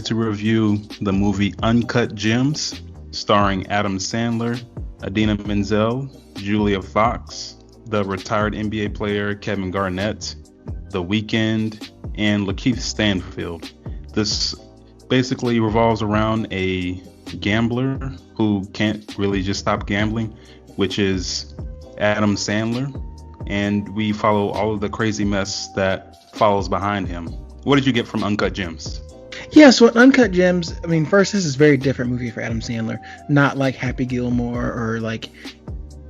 excited to review the movie Uncut Gems, starring Adam Sandler, Idina Menzel, Julia Fox, the retired NBA player Kevin Garnett, The Weeknd, and Lakeith Stanfield. This basically revolves around a gambler who can't really just stop gambling, which is Adam Sandler, and we follow all of the crazy mess that follows behind him. What did you get from Uncut Gems? Yeah, so Uncut Gems, I mean, first, this is a very different movie for Adam Sandler. Not like Happy Gilmore or like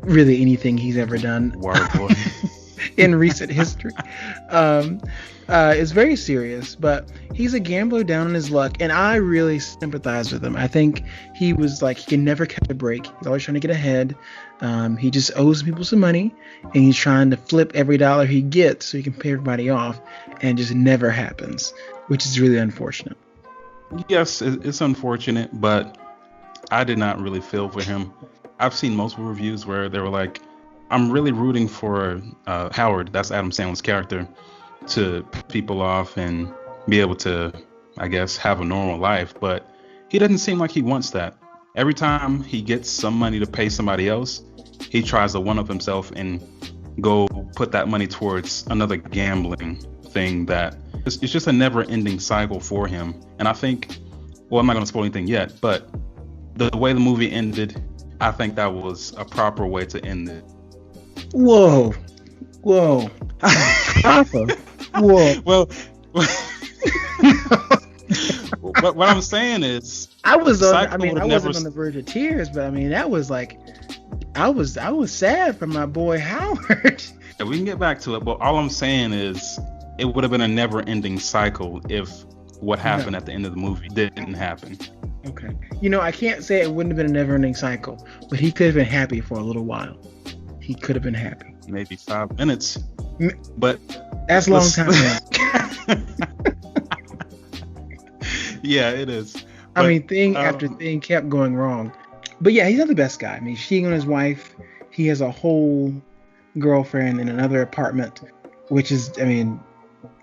really anything he's ever done in recent history. It's very serious, but he's a gambler down on his luck, and I really sympathize with him. I think he was like, he can never catch a break. He's always trying to get ahead. He just owes people some money, and he's trying to flip every dollar he gets so he can pay everybody off, and it just never happens, which is really unfortunate. Yes, it's unfortunate, but I did not really feel for him. I've seen multiple reviews where they were like, I'm really rooting for Howard, that's Adam Sandler's character, to people off and be able to, I guess, have a normal life. But he doesn't seem like he wants that. Every time he gets some money to pay somebody else, he tries to one-up himself and go put that money towards another gambling thing that it's just a never-ending cycle for him. And I think, well, I'm not going to spoil anything yet, but the way the movie ended, I think that was a proper way to end it. Whoa. Proper. Whoa. Well, what I'm saying is, I wasn't on the verge of tears, but I mean, that was like, I was sad for my boy Howard. Yeah, we can get back to it, but all I'm saying is, it would have been a never-ending cycle if what happened at the end of the movie didn't happen. Okay. I can't say it wouldn't have been a never-ending cycle, but he could have been happy for a little while. He could have been happy. Maybe 5 minutes, but that's a long time now. Yeah, it is. But, I mean, thing after thing kept going wrong. But yeah, he's not the best guy. I mean, cheating on his wife. He has a whole girlfriend in another apartment, which is, I mean,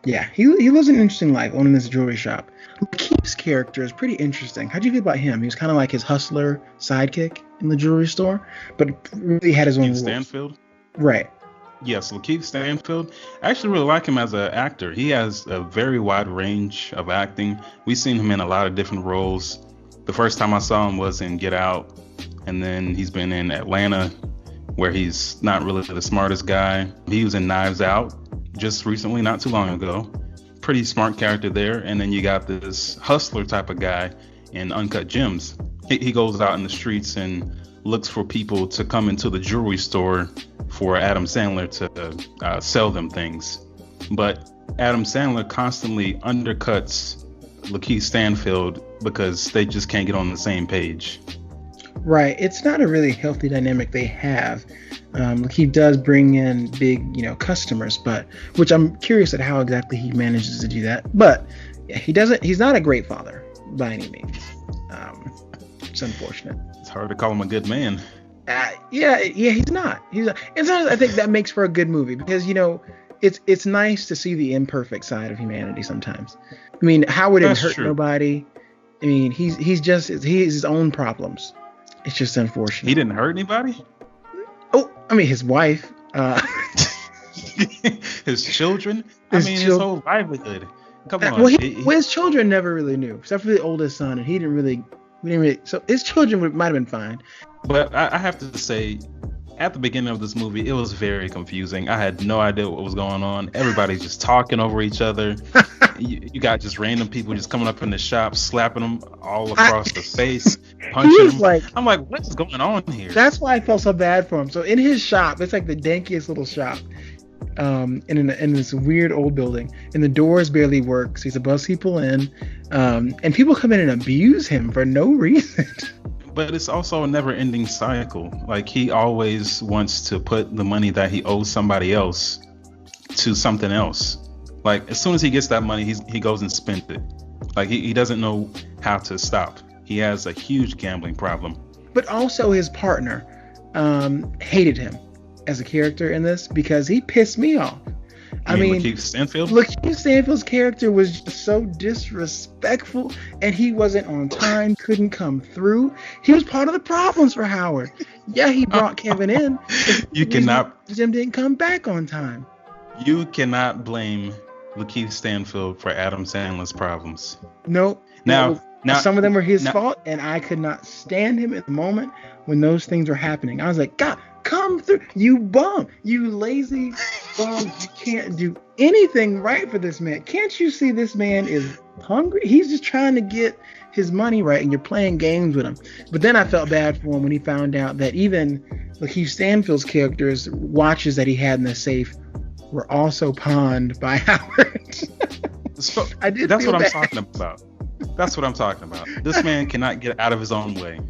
yeah, he lives an interesting life owning this jewelry shop. Lakeith's character is pretty interesting. How'd you feel about him? He was kind of like his hustler sidekick in the jewelry store, but really had his own rules. Stanfield? Right. Yes, Lakeith Stanfield. I actually really like him as an actor. He has a very wide range of acting. We've seen him in a lot of different roles. The first time I saw him was in Get Out, and then he's been in Atlanta, where he's not really the smartest guy. He was in Knives Out just recently, not too long ago. Pretty smart character there. And then you got this hustler type of guy in Uncut Gems. He goes out in the streets and looks for people to come into the jewelry store for Adam Sandler to sell them things. But Adam Sandler constantly undercuts Lakeith Stanfield because they just can't get on the same page. Right. It's not a really healthy dynamic they have. Lakeith does bring in big, customers, but which I'm curious at how exactly he manages to do that. But yeah, he's not a great father by any means. It's unfortunate. It's hard to call him a good man. Yeah, he's not. And sometimes I think that makes for a good movie because, it's nice to see the imperfect side of humanity sometimes. I mean, Howard didn't hurt nobody. I mean, he's his own problems. It's just unfortunate. He didn't hurt anybody? Oh, I mean, his wife. His children? His whole livelihood. Come on. Well, his children never really knew, except for the oldest son, and we didn't really. So his children might have been fine. But I have to say, at the beginning of this movie, it was very confusing. I had no idea what was going on. Everybody's just talking over each other. You got just random people just coming up in the shop, slapping them all across the face, punching them. I'm like, what is going on here? That's why I felt so bad for him. So in his shop, it's like the dankiest little shop, in this weird old building, and the doors barely work. So he's to buzz people in, and people come in and abuse him for no reason. But it's also a never-ending cycle. Like, he always wants to put the money that he owes somebody else to something else. Like, as soon as he gets that money, he goes and spends it. Like, he doesn't know how to stop. He has a huge gambling problem. But also his partner hated him as a character in this because he pissed me off. I mean, Lakeith Stanfield? Lakeith Stanfield's character was just so disrespectful, and he wasn't on time, couldn't come through. He was part of the problems for Howard. Yeah, he brought Kevin in. You cannot. Jim didn't come back on time. You cannot blame Lakeith Stanfield for Adam Sandler's problems. Nope. Now, some of them were his fault, and I could not stand him at the moment when those things were happening. I was like, God, come through, you bum, you lazy bum. You can't do anything right for this man. Can't you see this man is hungry? He's just trying to get his money right, and you're playing games with him. But then I felt bad for him when he found out that even Lakeith Stanfield's character's watches that he had in the safe were also pawned by Howard. So, I did. That's feel what bad. I'm talking about. That's what I'm talking about. This man cannot get out of his own way.